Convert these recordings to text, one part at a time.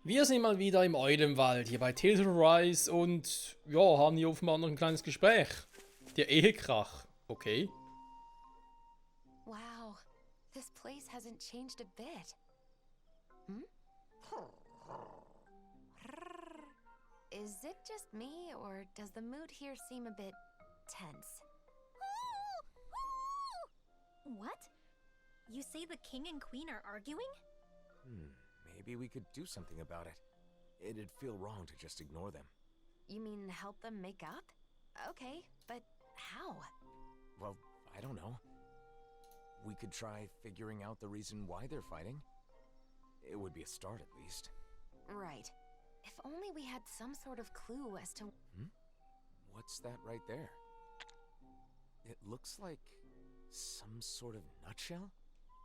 Wir sind mal wieder im Eulenwald, hier bei Tales of Arise und ja, haben hier offenbar noch ein kleines Gespräch. Der Ehekrach, okay. Wow, this place hasn't changed a bit. Hmm? Is it just me, or does the mood here seem a bit tense? What? You say the king and queen are arguing? Maybe we could do something about it. It'd feel wrong to just ignore them. You mean help them make up? Okay, but how? Well, I don't know. We could try figuring out the reason why they're fighting. It would be a start at least. Right. If only we had some sort of clue as to... What's that right there? It looks like some sort of nutshell?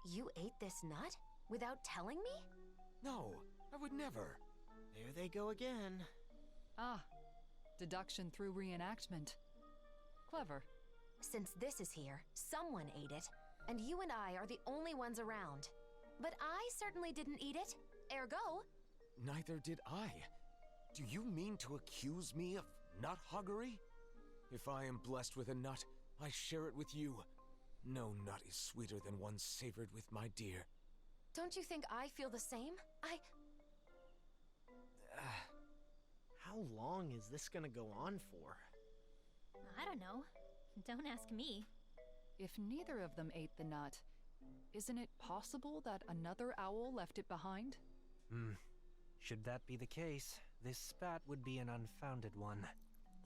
You ate this nut? Without telling me? No, I would never. There they go again. Ah, deduction through reenactment. Clever. Since this is here, someone ate it, and you and I are the only ones around. But I certainly didn't eat it. Ergo... Neither did I. Do you mean to accuse me of nut hoggery? If I am blessed with a nut, I share it with you. No nut is sweeter than one savored with my dear. Don't you think I feel the same? How long is this gonna go on for? I don't know. Don't ask me. If neither of them ate the nut, isn't it possible that another owl left it behind? Should that be the case, this spat would be an unfounded one.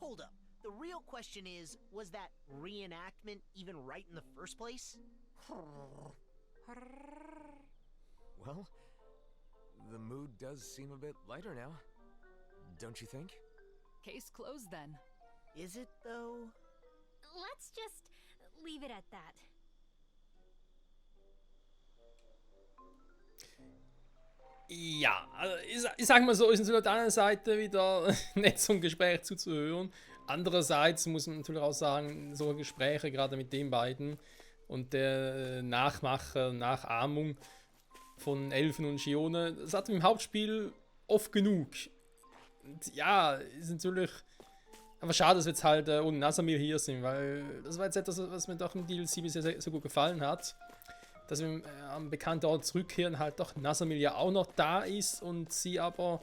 Hold up. The real question is, was that reenactment even right in the first place? Well, the mood does seem a bit lighter now. Don't you think? Case closed then. Is it though? Let's just leave it at that. Ja, also ich sag mal so, ist natürlich auf der anderen Seite wieder nett, so ein Gespräch zuzuhören. Andererseits muss man natürlich auch sagen, so Gespräche, gerade mit den beiden und der Nachahmung von Elfen und Shione, das hat man im Hauptspiel oft genug. Und ja, ist natürlich aber schade, dass wir jetzt halt ohne Nasamir hier sind, weil das war jetzt etwas, was mir doch im DLC bisher so gut gefallen hat. Dass wir am bekannten Ort zurückkehren, halt doch Nasamir ja auch noch da ist und sie aber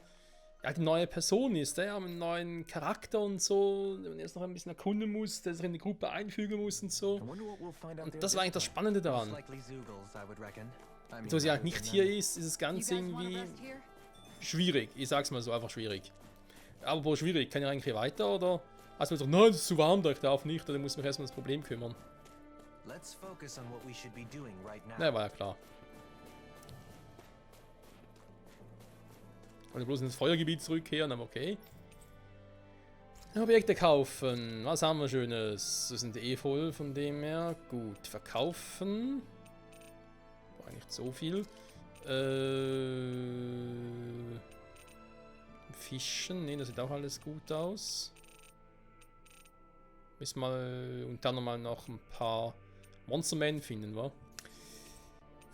ja, die neue Person ist, ja, mit einem neuen Charakter und so, den man jetzt noch ein bisschen erkunden muss, der sich in die Gruppe einfügen muss und so. Und das war eigentlich das Spannende daran. So sie halt nicht hier ist es ganz irgendwie schwierig. Ich sag's mal so, einfach schwierig. Aber wo schwierig, kann ich eigentlich hier weiter oder? Also so, nein, es ist zu warm da, ich darf nicht, oder muss mich erstmal um das Problem kümmern. Na, war ja klar. Also bloß ins Feuergebiet zurückkehren, aber okay. Objekte kaufen. Was haben wir Schönes? Das sind eh voll, von dem her. Gut, verkaufen. War nicht so viel. Fischen. Ne, das sieht auch alles gut aus. Müssen mal und dann nochmal noch ein paar Monstermen finden, wa?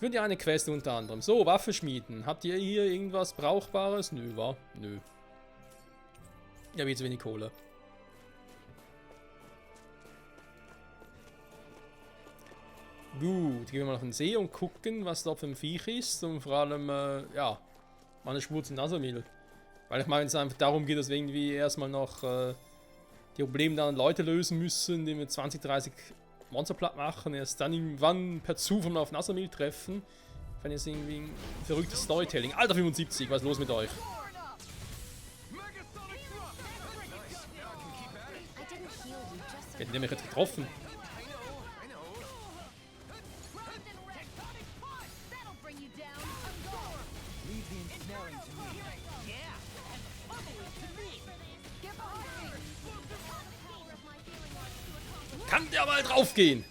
Für die eine Quest unter anderem. So, Waffe schmieden. Habt ihr hier irgendwas Brauchbares? Nö, wa? Nö. Ich habe jetzt wenig Kohle. Gut, gehen wir mal auf den See und gucken, was da für ein Viech ist. Und vor allem, ja, mal eine Spur zu Nasamil. Weil ich meine, wenn es einfach darum geht, dass wir irgendwie erstmal noch die Probleme der anderen Leute lösen müssen, indem wir 20, 30 Monster platt machen, erst dann irgendwann per Zufall auf Nasamil treffen. Wenn jetzt irgendwie ein verrücktes Storytelling. Alter 75, was ist los mit euch? Hätten die mich jetzt getroffen? Kann der mal draufgehen?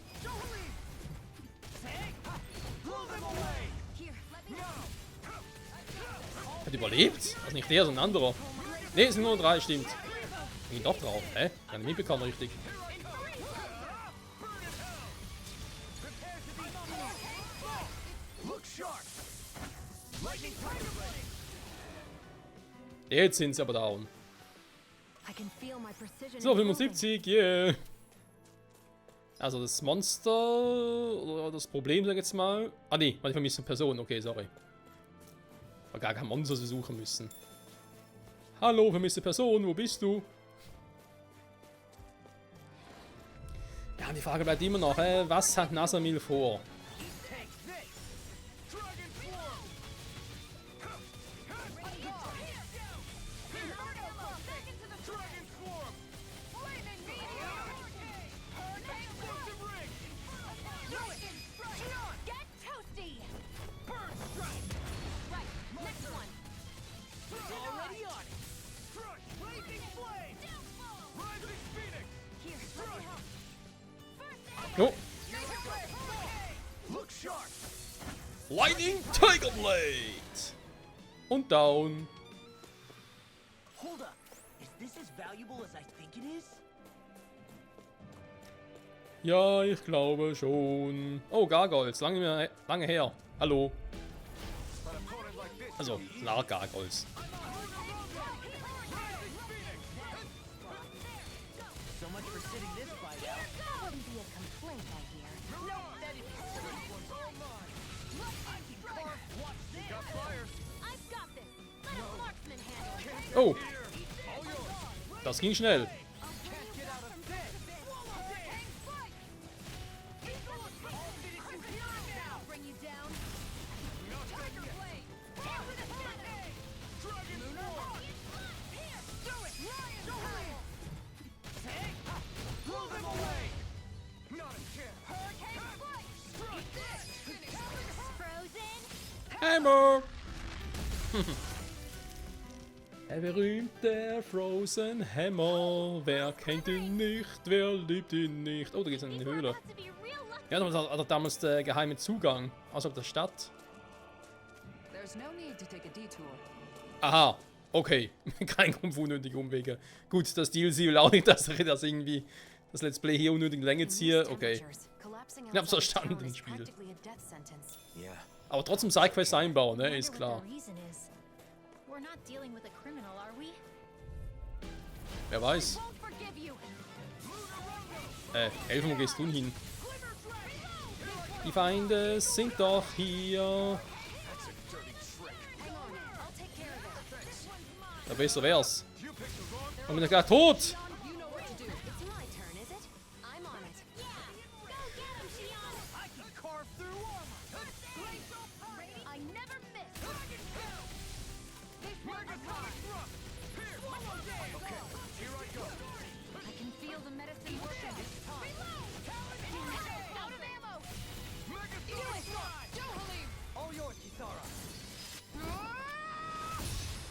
Hat überlebt? Also nicht der, sondern ein anderer. Ne, es sind nur 3, stimmt. Ging doch drauf, hä? Kann ich mitbekommen, richtig. Jetzt sind sie aber down. I can feel my precision So, improving. 75, yeah. Also das Monster, oder das Problem, sag ich jetzt mal. Ah nee, weil ich vermisse eine Person, okay, sorry. War gar kein Monster zu suchen müssen. Hallo, vermisste Person, wo bist du? Ja, die Frage bleibt immer noch, was hat Nasamil vor? Get toasty! Burn strike! Right, next one! Already on it! Crush! Blazing flame! Rising phoenix! Here, let me help. Oh, Look sharp! Lightning Tiger Blade! Und down. Hold up. Is this as valuable as I think it is? Ja, ich glaube schon. Oh, Gargoyles, lange her. Hallo. Also, klar, Gargoyles. So much for sitting this fight out. Wouldn't be a complaint, I hear. No, that is this one's all mine. I can carve watch this. Got fire. I've got this! Let a marksman handle it! Oh, das ging schnell. Bring you down! Blow them away! Not a chance! Frozen! Hammer! Der berühmte Frozen Hammer. Wer kennt ihn nicht? Wer liebt ihn nicht? Oh, da geht's in eine Höhle. To be real lucky. Ja, da hat er damals den geheimen Zugang außerhalb der Stadt. There's no need to take a detour. Aha, okay. Kein Grund für unnötige Umwege. Gut, das DLC will auch nicht, dass ich das irgendwie das Let's Play hier unnötig Länge ziehe. Okay. Ich hab's verstanden, Spiel. Yeah. Aber trotzdem Sidequests einbauen, ne? Ist klar. We're not dealing with a criminal, are we? Wer weiß. Won't forgive you. Elfen, wo gehst du hin? Die Feinde sind doch hier. Hang on, I'll take care of it. Ja, besser wär's. Und bin ich gleich tot. You know what to do. It's my turn, is it? I'm on it. Yeah! Go get him, Shion! I can carve through armor. I never miss! I can feel the medicine working this time. Out of ammo! All yours, Kisara.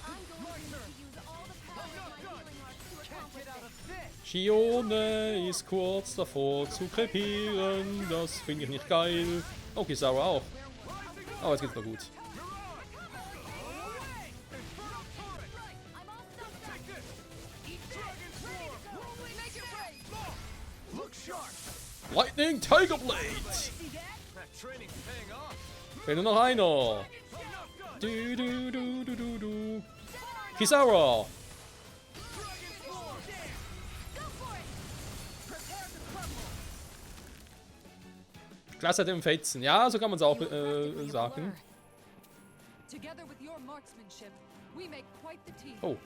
I'm going to use all the power of my healing arts to accomplish Get out of this. this. Shione ist kurz davor zu krepieren. Das finde ich nicht geil. Okay, Sarah auch. Oh, jetzt geht's mal gut. I'm all stuffed up. Look sharp! Lightning Tiger Blade. That training's paying off! Fehlt nur noch einer. Du, du, du, du, du, du. Kisara. Klasse dem Fetzen. Ja, so kann man es auch sagen. Together with your marksmanship, we make quite the team. Oh.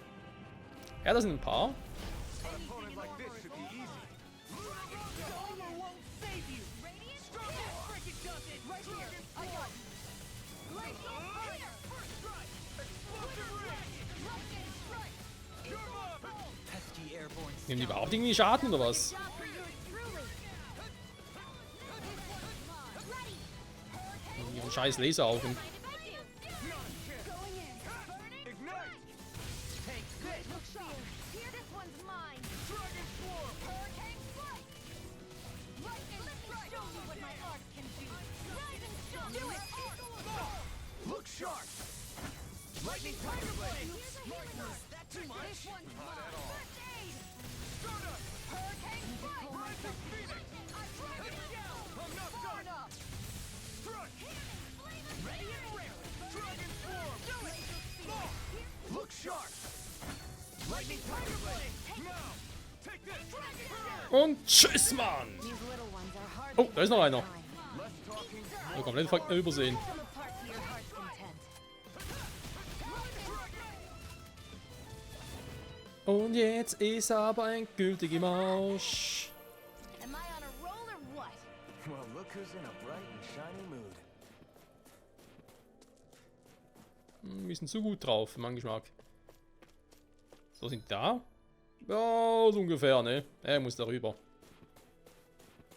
Ja, das sind ein paar. Opponent like this should be easy. Armor won't save you. Freaking does it. Right here. I got it. Glacial fire. First strike. Explosive ring. Pesky airborne Nehmen die überhaupt irgendwie Schaden oder was? Job for yours truly. Ready. Ihren scheiß Laseraugen. Going in. Burning. Ignite! Take this. Look sharp. Here, this one's mine. Dragon Swarm! Hurricane strike. Lightning strike. Show you what my art can do. Rising storm. Do it. Look sharp! Lightning Tiger Blade! Here's a healing art. That too much. This one's mine. First aid. Hurricane strike. Rising Phoenix! I tried it down. I'm not done! Crush! Ready and rare. Dragon Swarm! Do it. Look sharp! Und tschüss, Mann! These little ones are hard. Oh, da ist noch einer. Oh, komplett übersehen. Pull them apart to your heart's content. Und jetzt ist aber ein gültiger Marsch. Am I on a roll or what? Well, look who's in a bright and shiny mood. Wir sind so gut drauf, für meinen Geschmack. So, sind die da? Ja, so ungefähr, ne? Er muss darüber.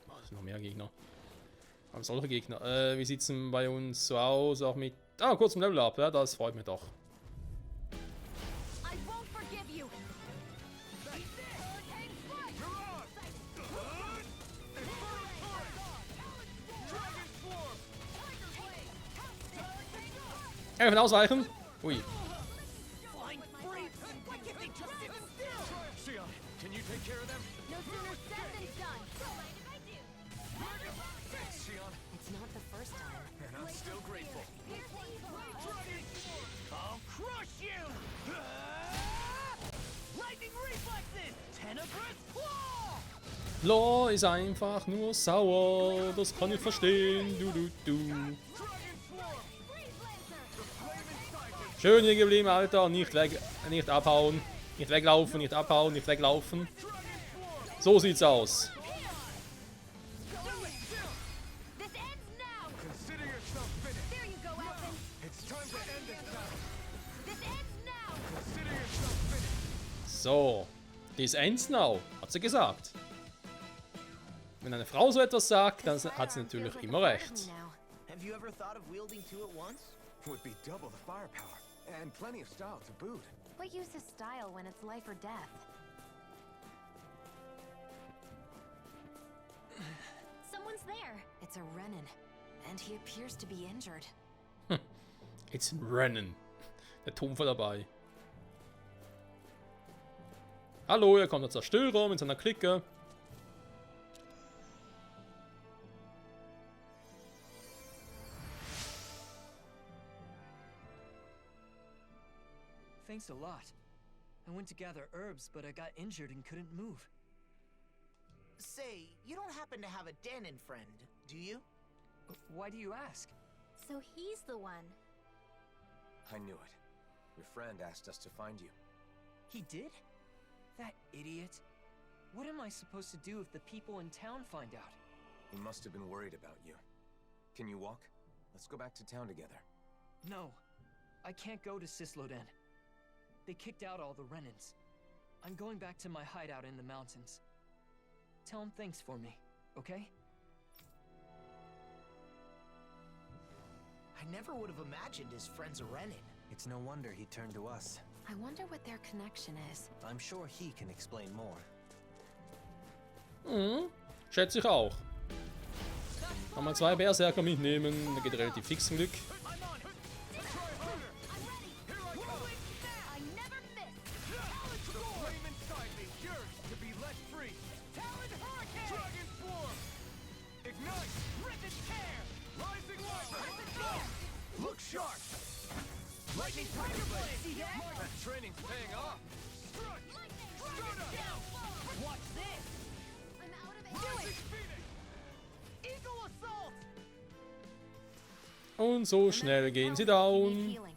Oh, es sind noch mehr Gegner. Aber solche Gegner. Wie sieht's denn bei uns so aus? Auch mit. Ah, kurz im Level Up, ja, das freut mich doch. I won't forgive you. Einfach ausweichen. Ui. Sion, can you take care of them? No sooner said than done. Thanks, Sion. It's not the first time. And I'm still grateful. I'll crush you! Lightning reflexes! Tenebrous claw! Law ist einfach nur sauer. Das kann ich verstehen. Du. Schön hier geblieben, Alter. Nicht abhauen. Nicht weglaufen, nicht abhauen, nicht weglaufen. So sieht's aus. This ends now. Consider yourself finished. There you go, Elfin. It's time to end this battle. This ends now. Consider yourself finished. So. This ends now, hat sie gesagt. Wenn eine Frau so etwas sagt, dann hat sie natürlich immer recht. Have you ever thought of wielding two at once? Would be double the firepower. And plenty of style to boot. What use is style when it's life or death? Someone's there. It's a Renin, and he appears to be injured. It's Rennen. Der Tumpfer dabei. Hallo, hier kommt der Zerstörer mit seiner Clique. Thanks a lot. I went to gather herbs, but I got injured and couldn't move. Say, you don't happen to have a Danon friend, do you? Why do you ask? So he's the one. I knew it. Your friend asked us to find you. He did? That idiot. What am I supposed to do if the people in town find out? He must have been worried about you. Can you walk? Let's go back to town together. No, I can't go to Cisloden. They kicked out all the Renins. I'm going back to my hideout in the mountains. Tell him thanks for me, okay? I never would have imagined his friend's a Renin. It's no wonder he turned to us. I wonder what their connection is. I'm sure he can explain more. Schätze ich auch. Kann man 2 Berserker mitnehmen, da geht relativ fix zum Glück. I never miss. Flame inside me, yours to be let free. Talon Hurricane! Dragon Swarm! Ignite! Rip and tear! Rising Light! Look sharp! Lightning Tiger Blade! See that? That training's paying off! Strut! Watch this! I'm out of Do it. it! Eagle Assault! Und so schnell gehen sie Need down. healing.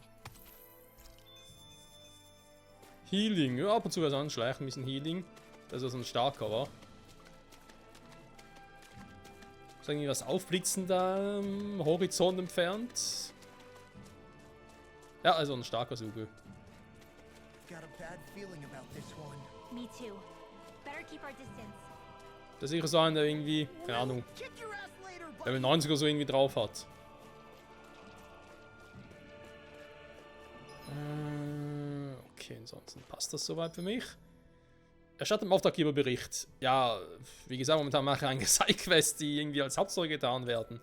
Healing, ja, ab und zu wäre es anschleichen, ein bisschen Healing. Das ist so ein starker, war. Ist irgendwie was aufblitzen da am Horizont entfernt. Ja, also ein starker Suge. Got a bad feeling about this one. Me too. Better keep our distance. Das ist sicher so einer, der irgendwie, keine Ahnung, Kick your ass later, Level buddy! 90 oder so irgendwie drauf hat. Okay, ansonsten passt das soweit für mich. Erstattet im Auftraggeberbericht. Ja, wie gesagt, momentan mache ich einige Sidequests, die irgendwie als Hauptstory getan werden.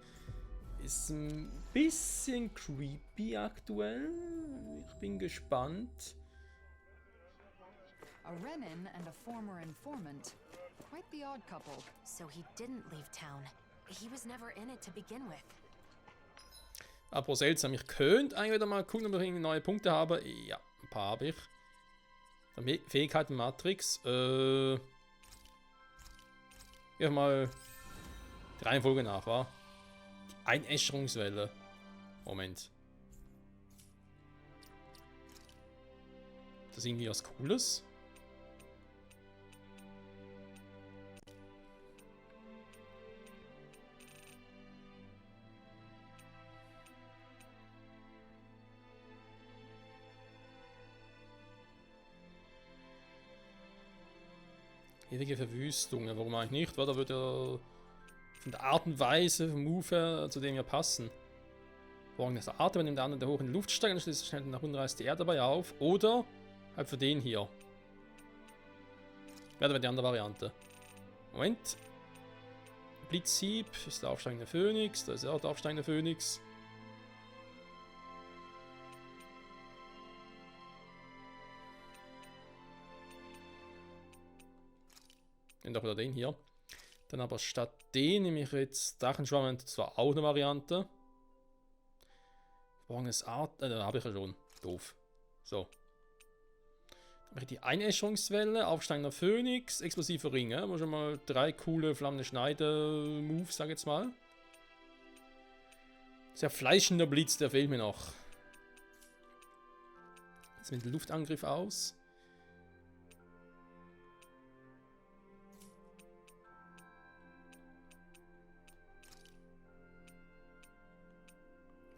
Ist ein bisschen creepy aktuell. Ich bin gespannt. A Renin and a former informant. Quite the odd couple. So he didn't leave town. He was never in it to begin with. Apropos seltsam, ich könnte eigentlich wieder mal gucken, ob ich irgendwie neue Punkte habe. Ja, ein paar habe ich. Fähigkeiten Matrix. Ja, mal die Reihenfolge nach, wa? Die Einäscherungswelle. Moment. Das ist irgendwie was Cooles. Ewige Verwüstung, ja, warum eigentlich nicht? Weil da würde er von der Art und Weise, vom Move her, zu dem ja passen. Morgen ist der Atem, wenn der andere der hoch in die Luft steigt, dann schließt schnell nach unten reißt die Erde dabei auf. Oder halt für den hier. Ja, das wäre die andere Variante. Moment. Blitzhieb ist der aufsteigende Phönix, da ist auch der aufsteigende Phönix. Und auch wieder den hier. Dann aber statt den nehme ich jetzt Drachenschwamm, das war auch eine Variante. Morgens Art, da habe ich ja schon. Doof. So. Dann mache ich die Einäscherungswelle, aufsteigender Phönix, explosive Ringe. Muss schon mal 3 coole flammende Schneide-Moves, sag ich jetzt mal. Sehr fleischender Blitz, der fehlt mir noch. Jetzt mit dem Luftangriff aus.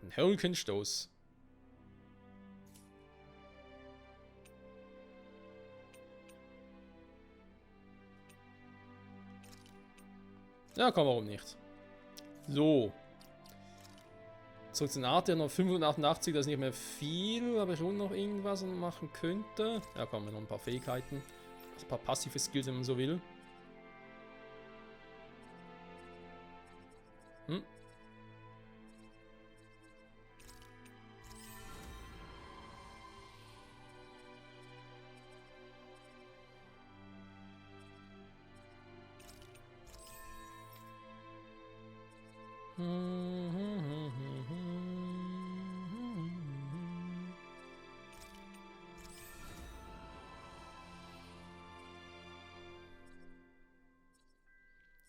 Ein Hurrikanstoß. Ja, komm, warum nicht? So. Zurück zu Art, der noch 588, das ist nicht mehr viel, aber schon noch irgendwas machen könnte. Ja, komm, noch ein paar Fähigkeiten. Also ein paar passive Skills, wenn man so will. Hm.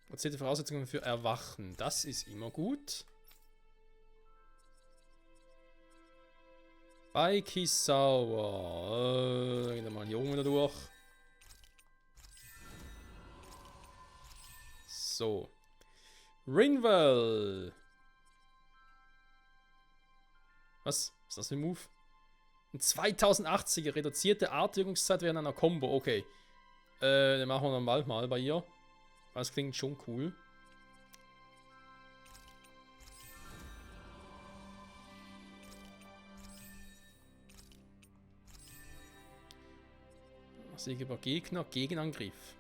Erzählte Voraussetzungen für Erwachen. Das ist immer gut. Bei Kisawa. Gehen wir mal hier oben wieder durch. So. Ringwell. Was? Was ist das für ein Move? Ein 2080er reduzierte Artwirkungszeit während einer Combo. Okay. Den machen wir dann bald mal bei ihr. Das klingt schon cool. Sieg über Gegner, Gegenangriff.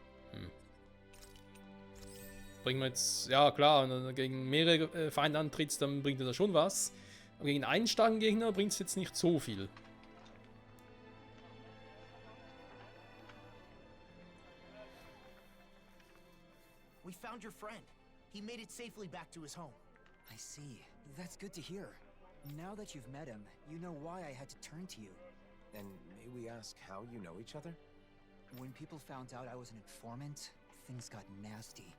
Bringen wir jetzt, ja klar, wenn du gegen mehrere Feinde antrittst, dann bringt das schon was. Aber gegen einen starken Gegner bringt es jetzt nicht so viel. We found your friend. He made it safely back to his home. I see. That's good to hear. Now that you've met him, you know why I had to turn to you. And may we ask how you know each other? When people found out I was an informant, things got nasty.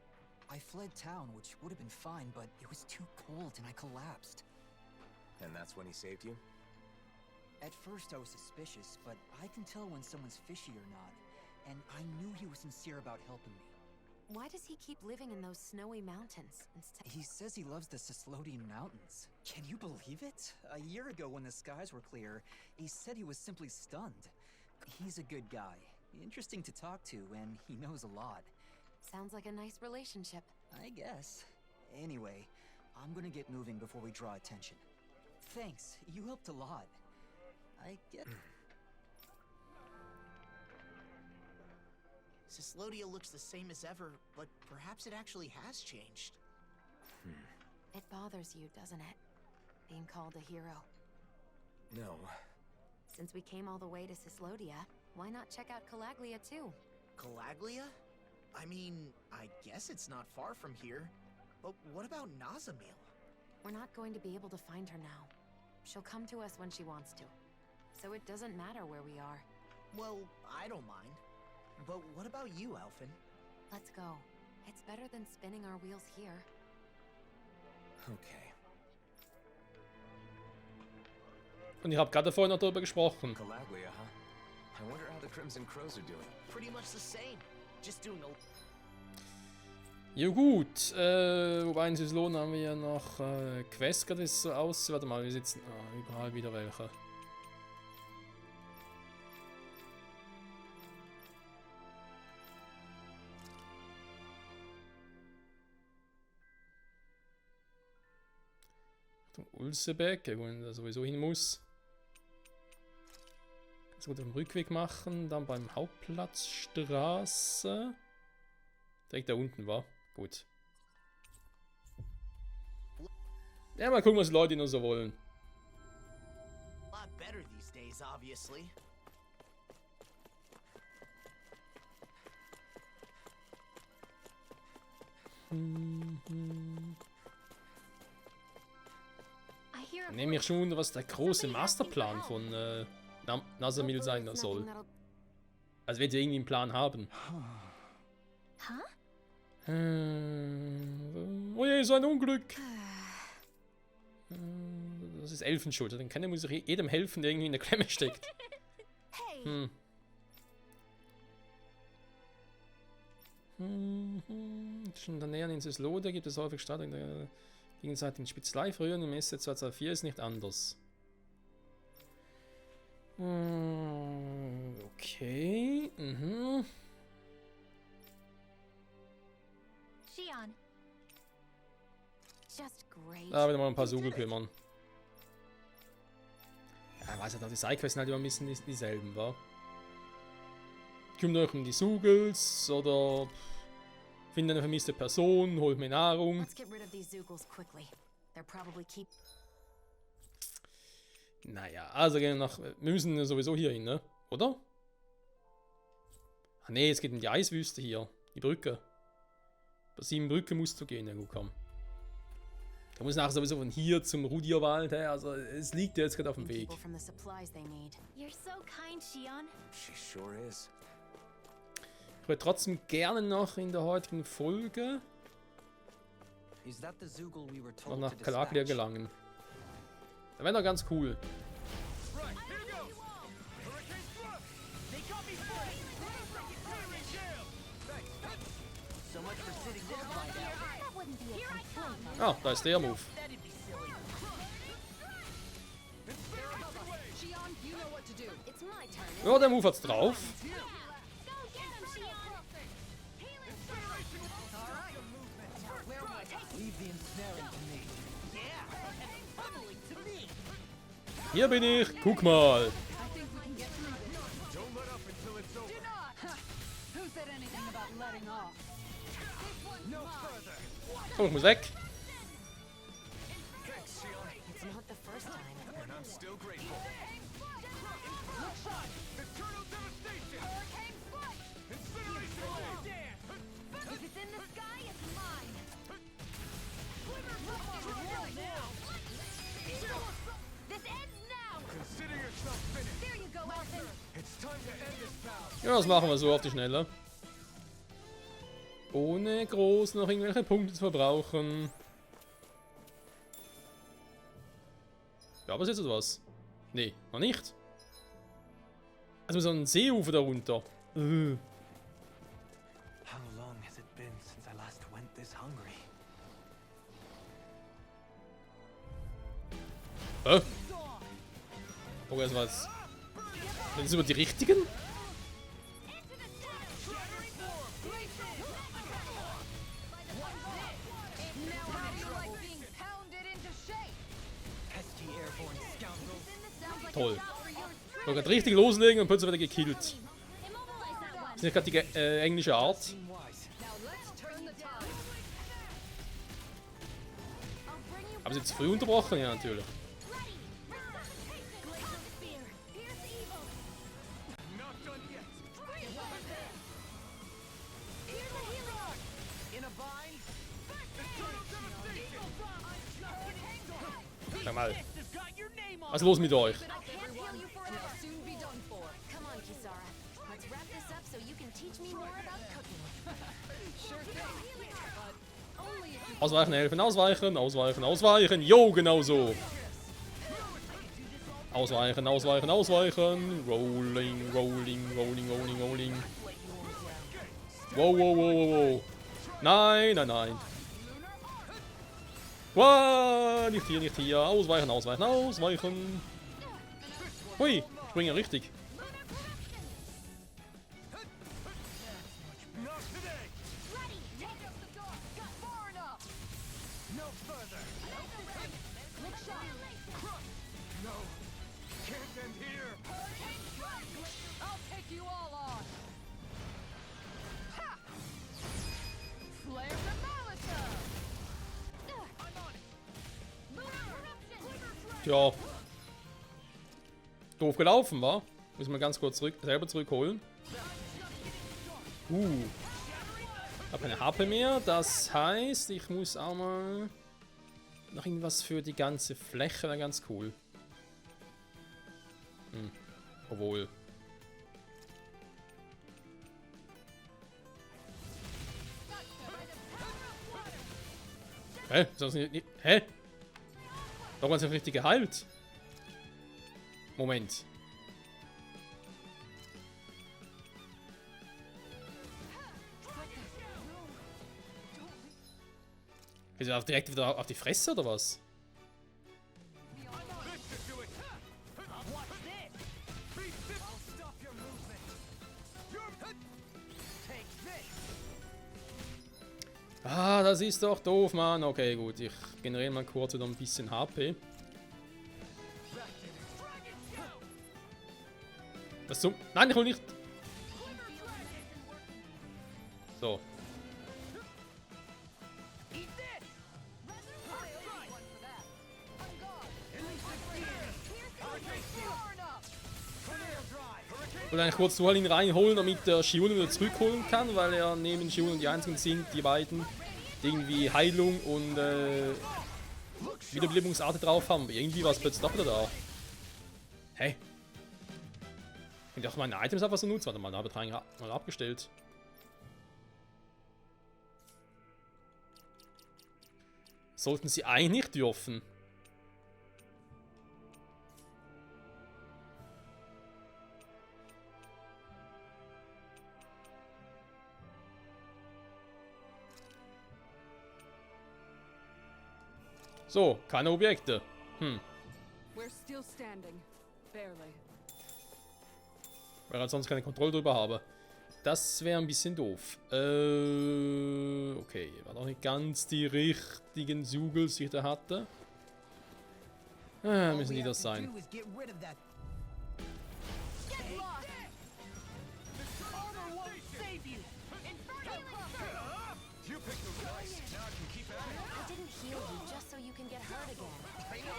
I fled town, which would have been fine, but it was too cold and I collapsed. And that's when he saved you? At first I was suspicious, but I can tell when someone's fishy or not. And I knew he was sincere about helping me. Why does he keep living in those snowy mountains instead? He says he loves the Sislodian Mountains. Can you believe it? A year ago when the skies were clear, he said he was simply stunned. He's a good guy, interesting to talk to, and he knows a lot. Sounds like a nice relationship. I guess. Anyway, I'm gonna get moving before we draw attention. Thanks, you helped a lot. I get... Cyslodia looks the same as ever, but perhaps it actually has changed. It bothers you, doesn't it? Being called a hero. No. Since we came all the way to Cyslodia, why not check out Calaglia too? Calaglia? I mean, I guess it's not far from here. But what about Nazamil? We're not going to be able to find her now. She'll come to us when she wants to. So it doesn't matter where we are. Well, I don't mind. But what about you, Elfin? Let's go. It's better than spinning our wheels here. Okay. Und ich habe gerade vorhin noch darüber gesprochen. Calaglia, huh? I wonder how the Crimson Crows are doing. Pretty much the same. Just doing a... Ja gut, wobei in Süßlohn haben wir ja noch Quests, gerade wie es so aussieht. Warte mal, wir sitzen überall wieder welche. Richtung Ulsebeck, wo man da sowieso hin muss. Das gut auf dem Rückweg machen, dann beim Hauptplatzstraße. Direkt da unten war. Gut. Ja, mal gucken, was die Leute noch so wollen. lot better these days, obviously. I hear a Nehme ich schon wunder, was der große Masterplan von Nazamil sein soll. Also wird er irgendwie einen Plan haben. Huh? Oh je, so ein Unglück. Das ist Elfenschuld. Dann kann er muss ich jedem helfen, der irgendwie in der Klemme steckt. Hey. Schon in der Nähe in Süßlode gibt es häufig Stadt in der gegenseitigen Spitzlei. Früher im Messe 2004 ist nicht anders. Okay. Shion. Just great. Da wieder mal ein paar Sugel kümmern. Ja, ich weiß ja, die Sidequests sind halt immer ein bisschen dieselben, wa? Kümmert euch um die Sugels oder findet eine vermisste Person, holt mir Nahrung. Let's get rid of these Zoogles quickly. They're probably keep. Naja, also gehen wir nach. Wir müssen sowieso hier hin, ne? Oder? Ah ne, es geht in die Eiswüste hier. Die Brücke. Bei 7 Brücken musst du gehen, ja gut, komm. Da muss nachher sowieso von hier zum Rudierwald her, also es liegt ja jetzt gerade auf dem Weg. People from the supplies they need. You're so kind, Shion. She sure is. Ich würde trotzdem gerne noch in der heutigen Folge Is that the Zoogle we were noch told nach to Calaglia dispatch? gelangen. Das wäre doch ganz cool. Right, here goes! Hurricane Thrust! They got me flank! Hurricane Jam! Thanks. So much for sitting there, Hideout. That wouldn't be a complaint. Ah, da ist der Move. That'd be silly. Shion, you know what to do. It's my turn. Ja, der Move hat's drauf. Go get him, Shion. Leave the ensnaring to me. Funneling to me! Hier bin ich. Guck mal. I think we can get through this. Don't let up until it's over. Do not! Who said anything about letting off? No further. Oh, ich muss weg. Thanks, Shion. It's not the first time. And I'm still grateful. Eternal devastation! Hurricane Strike! Incineration Wave! If it's in the sky, it's mine. This ends now. Consider yourself finished. There you go, Elfin. It's time to end this battle. Ja, das machen wir so auf die Schnelle. Ohne groß noch irgendwelche Punkte zu verbrauchen. Ja, aber ist jetzt was? Nee, noch nicht. Also so ein Seeufer darunter. How long has it been since I last went this hungry? Oh, das war jetzt. Das sind über die richtigen? Pesky airborne scoundrels. Toll. Ich wollte gerade richtig loslegen und plötzlich wird er gekillt. Immobilize that one. Das ist nicht gerade die englische Art. Seem wise. Aber sie ist früh unterbrochen, ja natürlich. Not done yet. In a bind? Sag mal, This has got your name on was ist los mit euch? I can't heal you forever. Soon be done for. Come on, Kisara. wrap this up so you can teach me more about cooking. Ausweichen, helfen, ausweichen, ausweichen, ausweichen. Jo, genau so. Ausweichen, ausweichen, ausweichen. Rolling, rolling, rolling, rolling, rolling. Wow, wow, wow, wow, wow. Nein, nein, nein. Wow, nicht hier, nicht hier. Ausweichen, ausweichen, ausweichen. Hui, springe richtig. Tja. Doof gelaufen, war. Müssen wir ganz kurz selber zurückholen. Ich habe keine HP mehr. Das heißt, ich muss auch mal noch irgendwas für die ganze Fläche. Wäre ganz cool. Obwohl. Hä? Ist das nicht, hä? Warum hat es nicht richtig geheilt? Moment. Ist er direkt wieder auf die Fresse oder was? Ah, das ist doch doof, Mann. Okay, gut. Ich generiere mal kurz wieder ein bisschen HP. Das so. Nein, ich will nicht. So. Ich will eigentlich kurz Suhalin reinholen, damit er Shiulen wieder zurückholen kann, weil er neben Shiulen die einzigen sind, die beiden, die irgendwie Heilung und Wiederbelebungsarte drauf haben. Irgendwie war es plötzlich doch wieder da. Hä? Ich dachte, meine Items einfach so nutzen. Warte mal, da habe ich mal abgestellt. Sollten sie eigentlich dürfen. So, keine Objekte. We're still standing. Barely. Weil ich sonst keine Kontrolle drüber habe. Das wäre ein bisschen doof. Okay, war doch nicht ganz die richtigen Zugels, die ich da hatte. Müssen die das sein? I didn't heal you just so you can get hurt again. I know.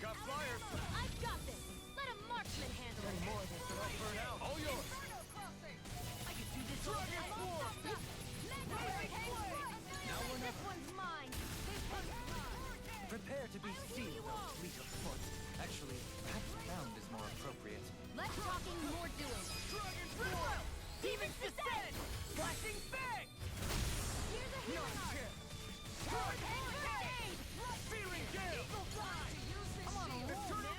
Got fire. I've got this. Let a marksman handle it. More than All yours. I can do this all day. This one's mine. This one's mine. Prepare to be sealed, though, fleet of foot. Actually, perhaps bound is more appropriate. Less talking, more doing. Demons descend! Flashing fang! Here's a healing art. Fearing gale! I'm on a roll now.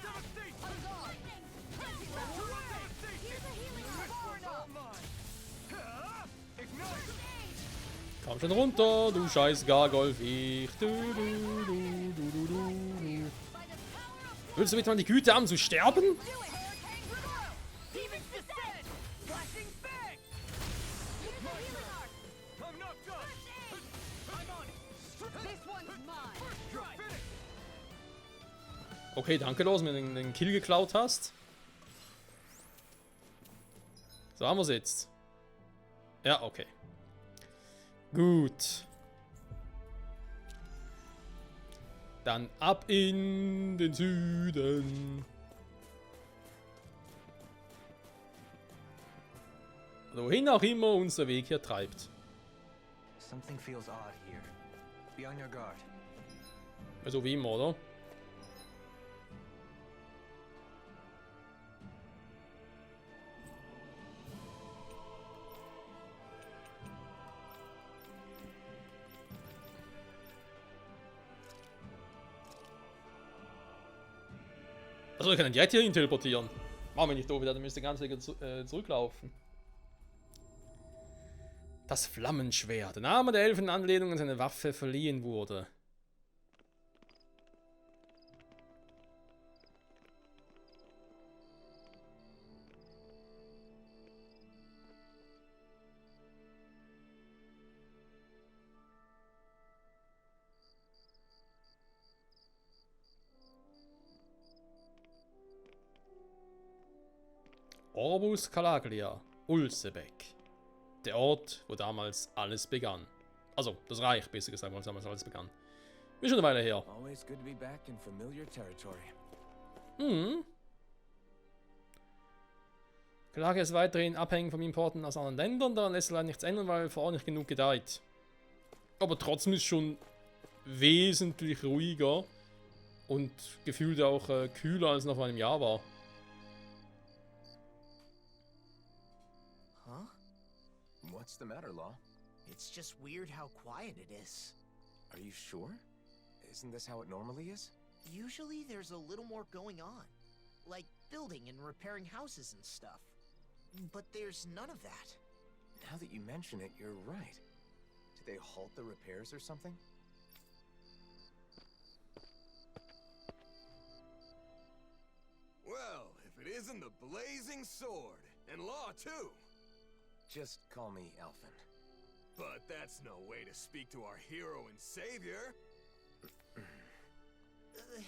I'm gone. Here's a healing art. Ignite! Komm schon runter, du scheiß Gargolf. Ich. Du. Willst du bitte mal die Güte haben zu sterben? Demons descend! Flashing fang! Here's a healing art. I'm not done! I'm on it! This one's mine! You're finished! Okay, danke, dass du mir den Kill geklaut hast. So, haben wir es jetzt. Ja, okay. Gut. Dann ab in den Süden. Wohin auch immer unser Weg hier treibt. Something feels odd here. Be on your guard. Also wie immer, oder? Also ich kann ihn direkt hier hin teleportieren. Machen wir nicht doof, dann müsste ganz Weg zurücklaufen. Das Flammenschwert. Der Name der Elfen in Anlehnung an seine Waffe verliehen wurde. Orbus Calaglia, Ulsebeck. Der Ort, wo damals alles begann. Also, das Reich, besser gesagt, wo damals alles begann. Ist schon eine Weile her. Always good to be back in familiar territory. Calaglia ist weiterhin abhängig von Importen aus anderen Ländern, daran lässt sich leider nichts ändern, weil vor Ort nicht genug gedeiht. Aber trotzdem ist es schon wesentlich ruhiger und gefühlt auch kühler, als noch vor einem Jahr war. Huh? What's the matter, Law? It's just weird how quiet it is. Are you sure? Isn't this how it normally is? Usually there's a little more going on. Like building and repairing houses and stuff. But there's none of that. Now that you mention it, you're right. Did they halt the repairs or something? Well, if it isn't the Blazing Sword, and Law too. Just call me Alphen. But that's no way to speak to our hero and savior.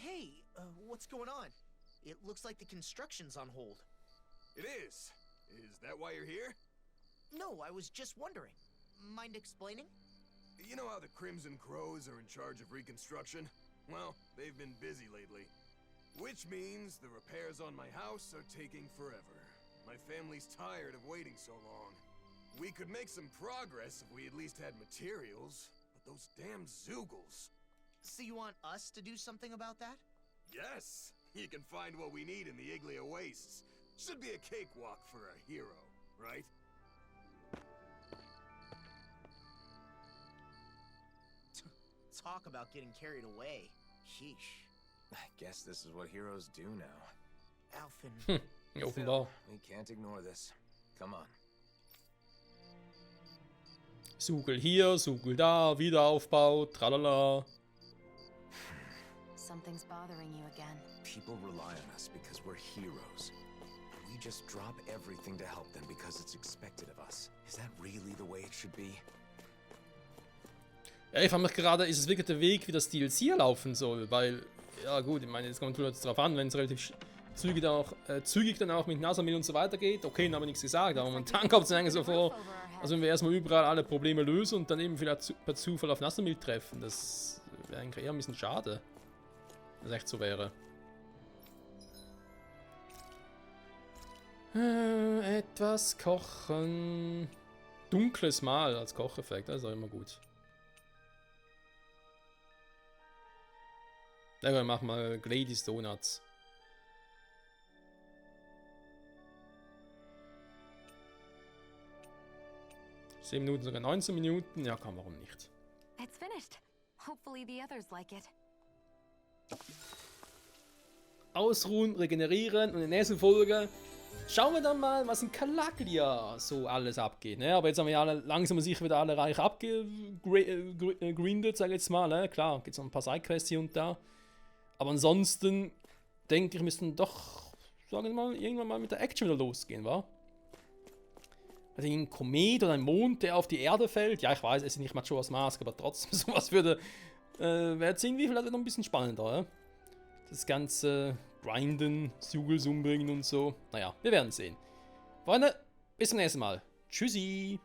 Hey, what's going on? It looks like the construction's on hold. It is. Is that why you're here? No, I was just wondering. Mind explaining? You know how the Crimson Crows are in charge of reconstruction? Well, they've been busy lately. Which means the repairs on my house are taking forever. My family's tired of waiting so long. We could make some progress if we at least had materials, but those damn Zoogles. So you want us to do something about that? Yes! You can find what we need in the Iglia Wastes. Should be a cakewalk for a hero, right? Talk about getting carried away. Sheesh. I guess this is what heroes do now. Alphen. Ja, offenbar. We can't ignore this. Come on. Sugel hier, Sugel da, Wiederaufbau, tralala. Something's bothering you again. People rely on us because we're heroes. We just drop everything to help them because it's expected of us. Is that really the way it should be? Ja, ich frage mich gerade, ist es wirklich der Weg, wie das DLC laufen soll? Weil, ja gut, ich meine, jetzt kommt es darauf an, wenn es relativ zügig dann auch mit Nasamil und so weiter geht. Okay, dann haben wir nichts gesagt, aber momentan kommt es eigentlich so vor, als wenn wir erstmal überall alle Probleme lösen und dann eben vielleicht per Zufall auf Nasamil treffen. Das wäre eigentlich eher ein bisschen schade, wenn es echt so wäre. Etwas kochen. Dunkles Mal als Kocheffekt, das ist auch immer gut. Dann machen wir Glady's Donuts. 10 Minuten, sogar 19 Minuten. Ja, komm, warum nicht? It's finished. Hopefully the others like it. Ausruhen, regenerieren und in der nächsten Folge schauen wir dann mal, was in Calaglia so alles abgeht. Ne? Aber jetzt haben wir ja alle, langsam und sicher wieder alle Reich abgegrindet, sage ich jetzt mal. Ne? Klar, gibt es noch ein paar Sidequests hier und da. Aber ansonsten denke ich, müssten doch, sagen wir mal, irgendwann mal mit der Action wieder losgehen, wa? Also ein Komet oder ein Mond, der auf die Erde fällt. Ja, ich weiß, es ist nicht Majora's Mask, aber trotzdem sowas würde, wäre jetzt irgendwie vielleicht noch ein bisschen spannender, ja? Das ganze Grinden, Sugels umbringen und so. Naja, wir werden sehen. Freunde, bis zum nächsten Mal. Tschüssi!